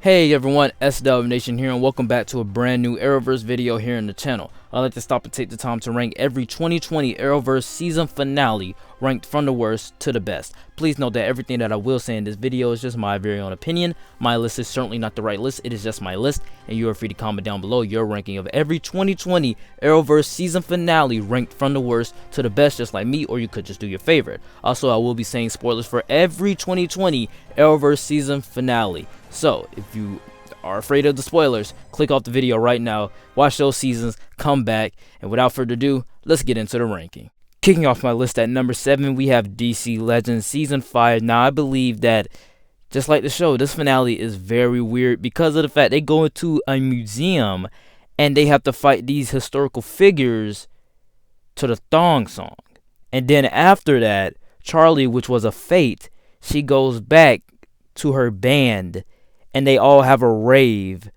Hey everyone, SW Nation here, and welcome back to a brand new Arrowverse video here in the channel. I'd like to stop and take the time to rank every 2020 Arrowverse season finale, ranked from the worst to the best. Please note that everything that I will say in this video is just my very own opinion. My list is certainly not the right list, it is just my list, and you are free to comment down below your ranking of every 2020 Arrowverse season finale, ranked from the worst to the best, just like me, or you could just do your favorite. Also, I will be saying spoilers for every 2020 Arrowverse season finale. So, if you are afraid of the spoilers, click off the video right now, watch those seasons, come back, and without further ado, let's get into the ranking. Kicking off my list at number 7, we have DC Legends Season 5. Now, I believe that, just like the show, this finale is very weird because of the fact they go into a museum and they have to fight these historical figures to the thong song. And then after that, Charlie, which was a fate, she goes back to her band and they all have a rave,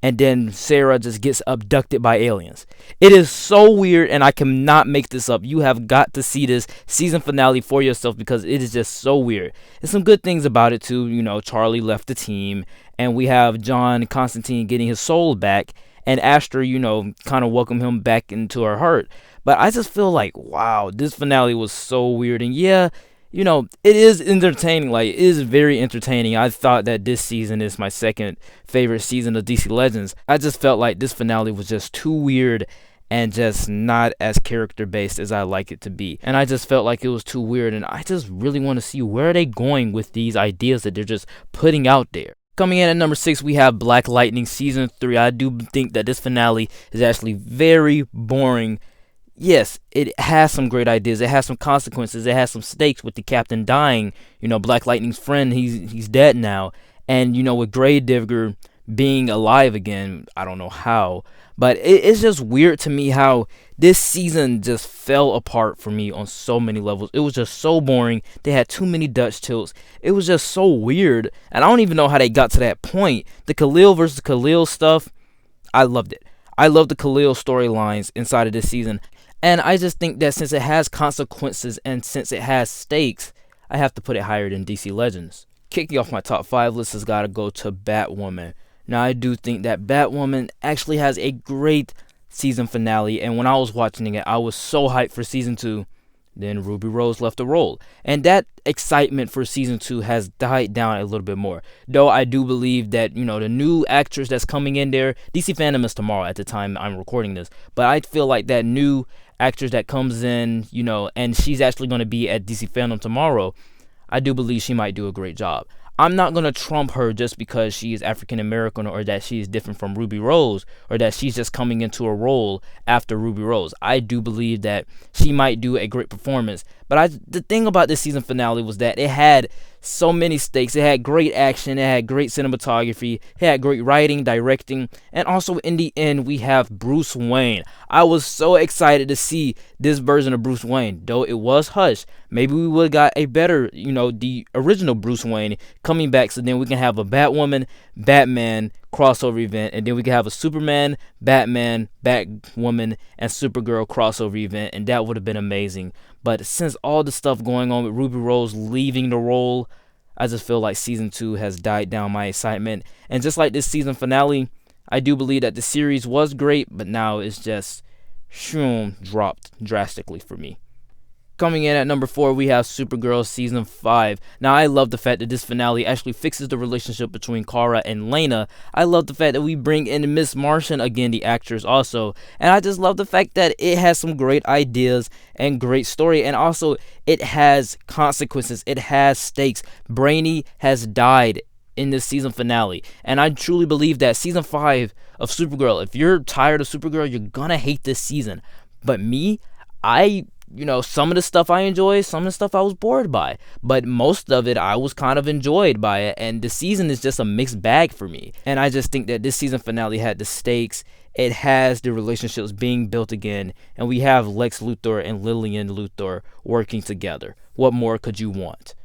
and then Sarah just gets abducted by aliens. It is so weird, and I cannot make this up. You have got to see this season finale for yourself because it is just so weird. There's some good things about it too. You know, Charlie left the team, and we have John Constantine getting his soul back, and Astra, you know, kind of welcome him back into her heart. But I just feel like, wow, this finale was so weird. And yeah, you know, it is entertaining. Like, it is very entertaining. I thought that this season is my second favorite season of DC Legends. I just felt like this finale was just too weird and just not as character based as I like it to be. And I just felt like it was too weird, and I just really want to see where are they going with these ideas that they're just putting out there. Coming in at number 6, we have Black Lightning Season 3. I do think that this finale is actually very boring. Yes, it has some great ideas. It has some consequences. It has some stakes with the captain dying. You know, Black Lightning's friend, he's dead now. And, you know, with Gravedigger being alive again, I don't know how. But it's just weird to me how this season just fell apart for me on so many levels. It was just so boring. They had too many Dutch tilts. It was just so weird. And I don't even know how they got to that point. The Khalil versus Khalil stuff, I loved it. I love the Khalil storylines inside of this season. And I just think that since it has consequences and since it has stakes, I have to put it higher than DC Legends. Kicking off my top 5 list has got to go to Batwoman. Now, I do think that Batwoman actually has a great season finale. And when I was watching it, I was so hyped for season 2. Then Ruby Rose left the role. And that excitement for season 2 has died down a little bit more. Though I do believe that, you know, the new actress that's coming in there, DC Fandom is tomorrow at the time I'm recording this. But I feel like that new actress that comes in, you know, and she's actually going to be at DC Fandom tomorrow, I do believe she might do a great job. I'm not going to trump her just because she is African American or that she is different from Ruby Rose or that she's just coming into a role after Ruby Rose. I do believe that she might do a great performance. But the thing about this season finale was that it had so many stakes. It had great action. It had great cinematography. It had great writing, directing. And also in the end, we have Bruce Wayne. I was so excited to see this version of Bruce Wayne. Though it was hushed. Maybe we would have got a better, you know, the original Bruce Wayne coming back. So then we can have a Batwoman, Batman crossover event. And then we can have a Superman, Batman, Batwoman, and Supergirl crossover event. And that would have been amazing. But since all the stuff going on with Ruby Rose leaving the role, I just feel like season 2 has died down my excitement. And just like this season finale, I do believe that the series was great, but now it's just dropped drastically for me. Coming in at number 4, we have Supergirl Season 5. Now, I love the fact that this finale actually fixes the relationship between Kara and Lena. I love the fact that we bring in Miss Martian again, the actress also. And I just love the fact that it has some great ideas and great story. And also, it has consequences. It has stakes. Brainy has died in this season finale. And I truly believe that Season 5 of Supergirl, if you're tired of Supergirl, you're gonna hate this season. But me, you know, some of the stuff I enjoyed, some of the stuff I was bored by. But most of it, I was kind of enjoyed by it. And the season is just a mixed bag for me. And I just think that this season finale had the stakes. It has the relationships being built again. And we have Lex Luthor and Lillian Luthor working together. What more could you want?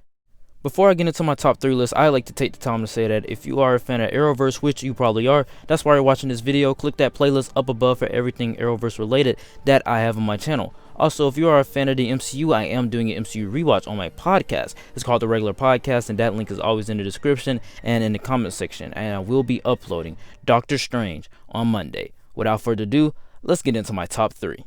Before I get into my top 3 list, I like to take the time to say that if you are a fan of Arrowverse, which you probably are, that's why you're watching this video, click that playlist up above for everything Arrowverse related that I have on my channel. Also, if you are a fan of the MCU, I am doing an MCU rewatch on my podcast. It's called The Regular Podcast, and that link is always in the description and in the comment section. And I will be uploading Doctor Strange on Monday. Without further ado, let's get into my top 3.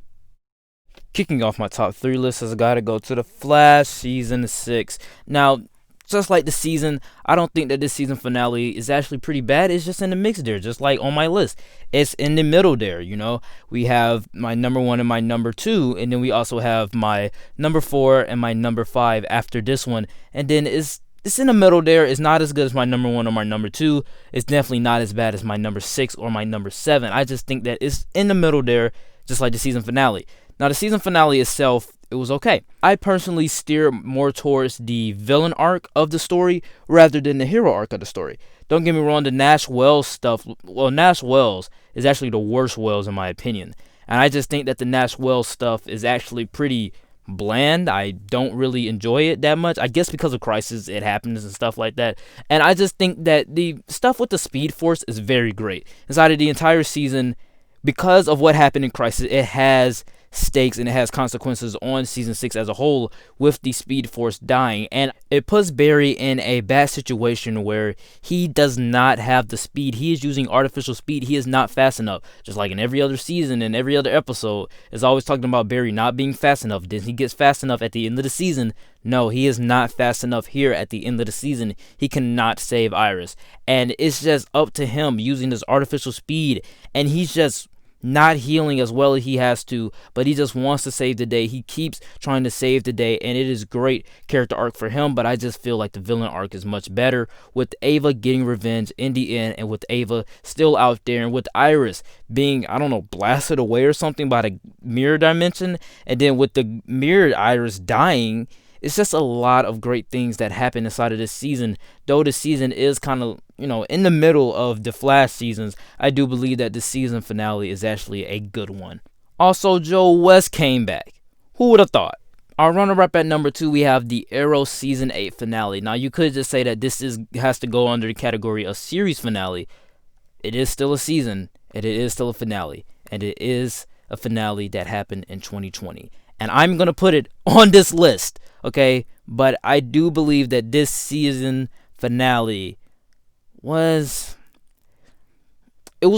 Kicking off my top 3 list has got to go to The Flash Season 6. Now, just like the season, I don't think that this season finale is actually pretty bad. It's just in the mix there, just like on my list. It's in the middle there, you know. We have my number 1 and my number 2, and then we also have my number 4 and my number 5 after this one. And then it's in the middle there. It's not as good as my number 1 or my number 2. It's definitely not as bad as my number 6 or my number 7. I just think that it's in the middle there, just like the season finale. Now, the season finale itself, it was okay. I personally steer more towards the villain arc of the story rather than the hero arc of the story. Don't get me wrong, the Nash Wells stuff, well, Nash Wells is actually the worst Wells in my opinion. And I just think that the Nash Wells stuff is actually pretty bland. I don't really enjoy it that much. I guess because of Crisis, it happens and stuff like that. And I just think that the stuff with the Speed Force is very great. Inside of the entire season, because of what happened in Crisis, it has stakes and it has consequences on season 6 as a whole with the Speed Force dying, and it puts Barry in a bad situation where he does not have the speed. He is using artificial speed. He is not fast enough, just like in every other season and every other episode. It's always talking about Barry not being fast enough. Then he gets fast enough at the end of the season. No, he is not fast enough here at the end of the season. He cannot save Iris, and it's just up to him using this artificial speed, and he's just not healing as well as he has to, but he just wants to save the day. He keeps trying to save the day, and it is great character arc for him, but I just feel like the villain arc is much better with Ava getting revenge in the end, and with Ava still out there, and with Iris being, I don't know, blasted away or something by the mirror dimension, and then with the mirrored Iris dying. It's just a lot of great things that happen inside of this season. Though the season is kind of, in the middle of the Flash seasons, I do believe that the season finale is actually a good one. Also, Joe West came back. Who would have thought? Our runner-up at number 2, we have the Arrow Season 8 finale. Now, you could just say that this has to go under the category of series finale. It is still a season, and it is still a finale. And it is a finale that happened in 2020. And I'm going to put it on this list, okay? But I do believe that this season finale was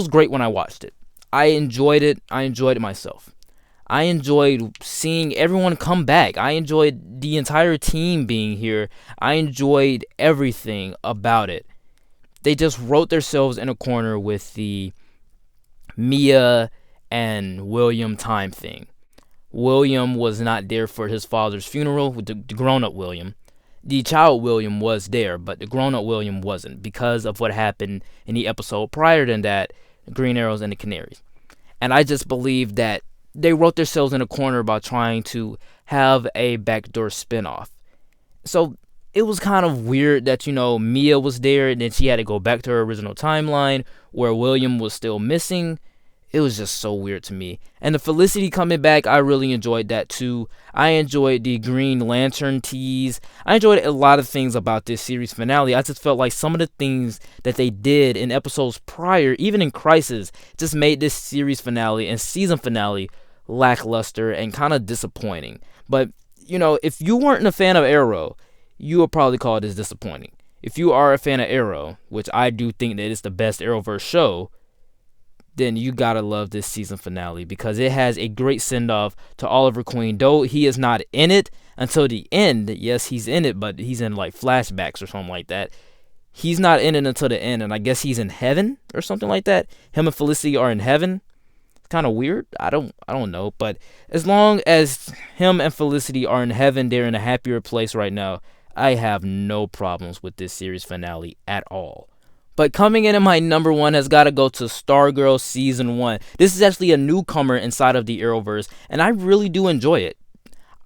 great when I watched it. I enjoyed it. I enjoyed it myself. I enjoyed seeing everyone come back. I enjoyed the entire team being here. I enjoyed everything about it. They just wrote themselves in a corner with the Mia and William time thing. William was not there for his father's funeral, the grown-up William. The child William was there, but the grown-up William wasn't because of what happened in the episode prior to that, Green Arrows and the Canaries. And I just believe that they wrote themselves in a corner by trying to have a backdoor spinoff. So it was kind of weird that, Mia was there and then she had to go back to her original timeline where William was still missing. It was just so weird to me. And the Felicity coming back, I really enjoyed that too. I enjoyed the Green Lantern tease. I enjoyed a lot of things about this series finale. I just felt like some of the things that they did in episodes prior, even in Crisis, just made this series finale and season finale lackluster and kind of disappointing. But, if you weren't a fan of Arrow, you would probably call this disappointing. If you are a fan of Arrow, which I do think that it's the best Arrowverse show, then you gotta love this season finale because it has a great send-off to Oliver Queen. Though he is not in it until the end. Yes, he's in it, but he's in like flashbacks or something like that. He's not in it until the end, and I guess he's in heaven or something like that. Him and Felicity are in heaven. It's kind of weird. I don't know, but as long as him and Felicity are in heaven, they're in a happier place right now. I have no problems with this series finale at all. But coming in at my number 1 has got to go to Stargirl Season 1. This is actually a newcomer inside of the Arrowverse, and I really do enjoy it.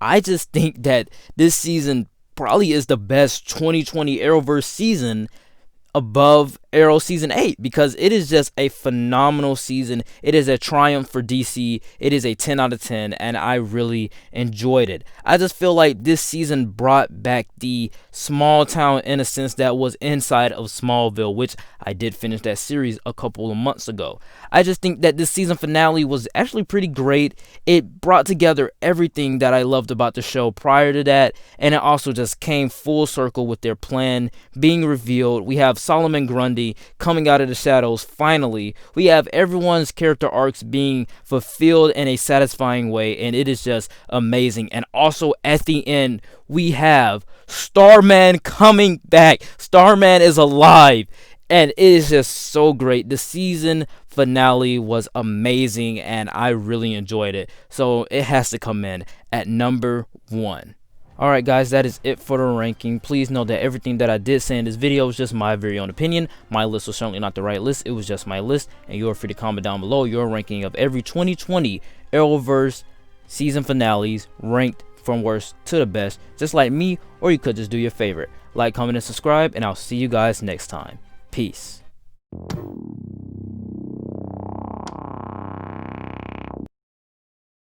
I just think that this season probably is the best 2020 Arrowverse season above Arrow season 8, because it is just a phenomenal season. It is a triumph for DC. It is a 10 out of 10, and I really enjoyed it. I just feel like this season brought back the small town innocence that was inside of Smallville, which I did finish that series a couple of months ago. I just think that this season finale was actually pretty great. It brought together everything that I loved about the show prior to that, and it also just came full circle with their plan being revealed. We have Solomon Grundy coming out of the shadows finally. We have everyone's character arcs being fulfilled in a satisfying way, and it is just amazing. And also at the end, we have Starman coming back. Starman is alive, and it is just so great. The season finale was amazing, and I really enjoyed it. So it has to come in at number 1. Alright guys, that is it for the ranking. Please know that everything that I did say in this video was just my very own opinion. My list was certainly not the right list. It was just my list, and you are free to comment down below your ranking of every 2020 Arrowverse season finales, ranked from worst to the best, just like me, or you could just do your favorite. Like, comment, and subscribe, and I'll see you guys next time. Peace.